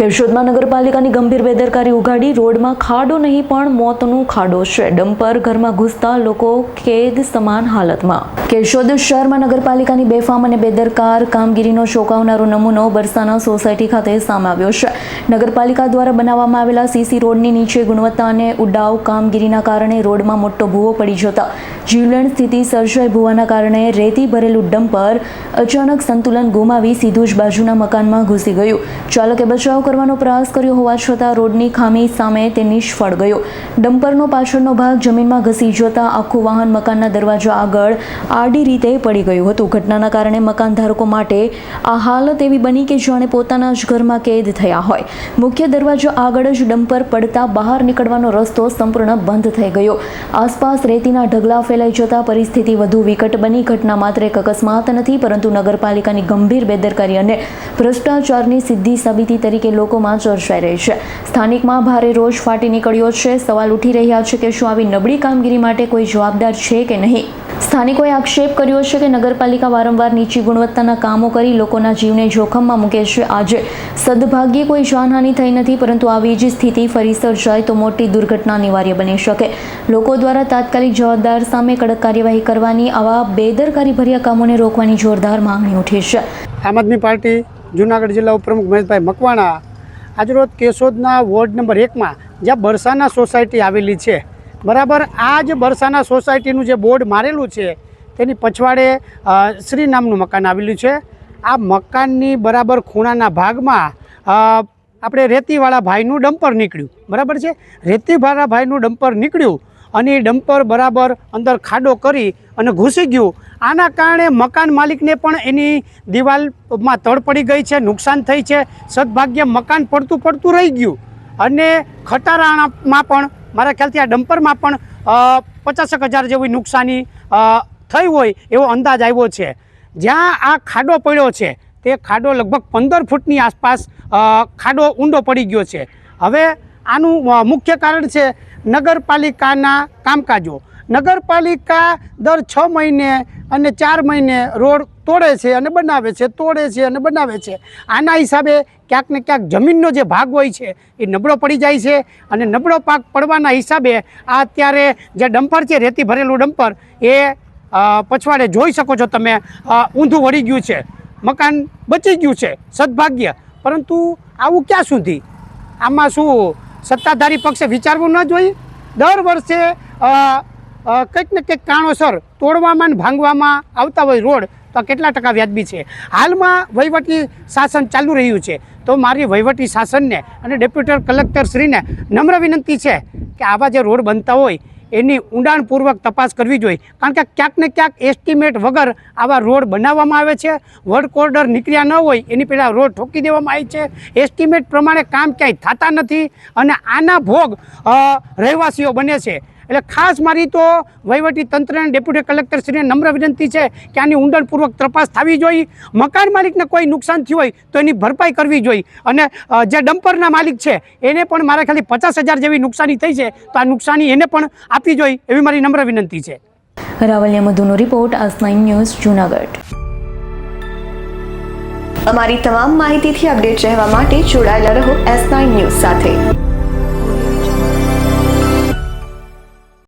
કેશોદમાં નગરપાલિકાની ગંભીર બેદરકારી ઉઘાડી રોડમાં ખાડો નહીં પણ મોતનો ખાડો છે। ડમ્પર ઘરમાં ઘૂસતા લોકો કેદ સમાન હાલતમાં। કેશોદ શહેરમાં નગરપાલિકાની બેફામ અને બેદરકાર કામગીરીનો ચોંકાવનારો નમૂનો બરસાના સોસાયટી ખાતે સામે આવ્યો છે। નગરપાલિકા દ્વારા બનાવવામાં આવેલા સીસી રોડની નીચે ગુણવત્તા અને ઉડાવ કામગીરીના કારણે રોડમાં મોટો ભૂવો પડી જતા જીવલેણ સ્થિતિ સર્જાઈ। ભૂવાના કારણે રેતી ભરેલું ડમ્પર અચાનક સંતુલન ગુમાવી સીધું જ બાજુના મકાનમાં ઘૂસી ગયું। ચાલકે બચાવ કરવાનો પ્રયાસ કર્યો હોવા છતાં રોડની ખામી સામે તે નિષ્ફળ ગયો। ડમ્પરનો પાછળનો ભાગ જમીનમાં ઘસી જતા આખું વાહન મકાનના દરવાજા આગળ આડી રીતે પડી ગયું હતું। ઘટનાના કારણે મકાનધારકો માટે આ હાલત એવી બની કે જાણે પોતાના જ ઘરમાં કેદ થયા હોય। મુખ્ય દરવાજા આગળ જ ડમ્પર પડતા બહાર નીકળવાનો રસ્તો સંપૂર્ણ બંધ થઈ ગયો। આસપાસ રેતીના ઢગલા ફેલાઈ જતા પરિસ્થિતિ વધુ વિકટ બની। ઘટના માત્ર એક અકસ્માત નથી પરંતુ નગરપાલિકાની ગંભીર બેદરકારી અને ભ્રષ્ટાચારની સીધી સાબિતી તરીકે લોકોમાં ચર્ચાઈ રહી છે। સ્થાનિકમાં ભારે રોષ ફાટી નીકળ્યો છે। સવાલ ઉઠી રહ્યા છે કે શું આવી નબળી કામગીરી માટે કોઈ જવાબદાર છે કે નહીં। સ્થાનિકોએ આક્ષેપ કર્યો છે કે નગરપાલિકા વારંવાર નીચી ગુણવત્તાના કામો કરી લોકોના જીવને જોખમમાં મૂકે છે। આજે સદભાગ્યે કોઈ જાનહાનિ થઈ નથી પરંતુ આવી જ સ્થિતિ ફરી સર્જાય તો મોટી દુર્ઘટના અનિવાર્ય બની શકે। લોકો દ્વારા તાત્કાલિક જવાબદાર સામે કડક કાર્યવાહી કરવાની, આવા બેદરકારી ભર્યા કામોને રોકવાની જોરદાર માંગણી ઉઠી છે। આમ આદમી પાર્ટી જૂનાગઢ જિલ્લા ઉપપ્રમુખ મહેશભાઈ મકવાણા આજરોજ કેશોદના વોર્ડ નંબર 1માં જ્યાં બરસાના સોસાયટી આવેલી છે, બરાબર આ જ બરસાના સોસાયટીનું જે બોર્ડ મારેલું છે તેની પછવાડે શ્રી નામનું મકાન આવેલું છે। આ મકાનની બરાબર ખૂણાના ભાગમાં આપણે રેતીવાળા ભાઈનું ડમ્પર નીકળ્યું, બરાબર છે। રેતીવાળા ભાઈનું ડમ્પર નીકળ્યું અને એ ડમ્પર બરાબર અંદર ખાડો કરી અને ઘૂસી ગયું। આના કારણે મકાન માલિકને પણ એની દિવાલમાં તડ પડી ગઈ છે, નુકસાન થઈ છે। સદભાગ્ય મકાન પડતું રહી ગયું અને ખટારામાં પણ મારા ખ્યાલથી આ ડમ્પરમાં પણ 50,000 જેવી નુકસાની થઈ હોય એવો અંદાજ આવ્યો છે। જ્યાં આ ખાડો પડ્યો છે તે ખાડો લગભગ 15 ફૂટની આસપાસ ખાડો ઊંડો પડી ગયો છે। હવે આનું મુખ્ય કારણ છે નગરપાલિકાના કામકાજો। નગરપાલિકા દર 6 મહિને અને 4 મહિને રોડ તોડે છે અને બનાવે છે, તોડે છે અને બનાવે છે। આના હિસાબે ક્યાંક ને ક્યાંક જમીનનો જે ભાગ હોય છે એ નબળો પડી જાય છે અને નબળો ભાગ પડવાના હિસાબે આ અત્યારે જે ડમ્પર છે, રેતી ભરેલું ડમ્પર, એ પછવાડે જોઈ શકો છો તમે ઊંધું વળી ગયું છે। મકાન બચી ગયું છે સદભાગ્ય, પરંતુ આવું ક્યાં સુધી? આમાં શું સત્તાધારી પક્ષે વિચારવું ન જોઈએ? દર વર્ષે કંઈક ને કંઈક કારણોસર તોડવામાં અને ભાંગવામાં આવતા હોય રોડ તો કેટલા ટકા વ્યાજબી છે? હાલમાં વહીવટી શાસન ચાલુ રહ્યું છે તો મારી વહીવટી શાસનને અને ડેપ્યુટી કલેક્ટરશ્રીને નમ્ર વિનંતી છે કે આવા જે રોડ બનતા હોય એની ઊંડાણપૂર્વક તપાસ કરવી જોઈએ। કારણ કે ક્યાંક ને ક્યાંક એસ્ટિમેટ વગર આવા રોડ બનાવવામાં આવે છે। વર્ક ઓર્ડર નીકળ્યા ન હોય એની પહેલાં રોડ ઠોકી દેવામાં આવે છે। એસ્ટિમેટ પ્રમાણે કામ ક્યાંય થતા નથી અને આના ભોગ રહેવાસીઓ બને છે। એટલે ખાસ મારી તો વહીવટી તંત્ર અને ડેપ્યુટી કલેક્ટરશ્રીને નમ્ર વિનંતી છે કે આની ઊંડાણપૂર્વક તપાસ થવી જોઈએ। મકાન માલિકને કોઈ નુકસાન થયું હોય તો એની ભરપાઈ કરવી જોઈએ અને જે ડમ્પરના માલિક છે એને પણ મારા ખાલી 50,000 જેવી નુકસાની થઈ છે તો આ નુકસાની એને પણ આપવી જોઈએ એવી મારી નમ્ર વિનંતી છે। રાવલિયા મધુનો રિપોર્ટ, આજ9 ન્યૂઝ, જૂનાગઢ। અમારી તમામ માહિતીથી અપડેટ રહેવા માટે જોડાયેલા રહો S9 ન્યૂઝ સાથે।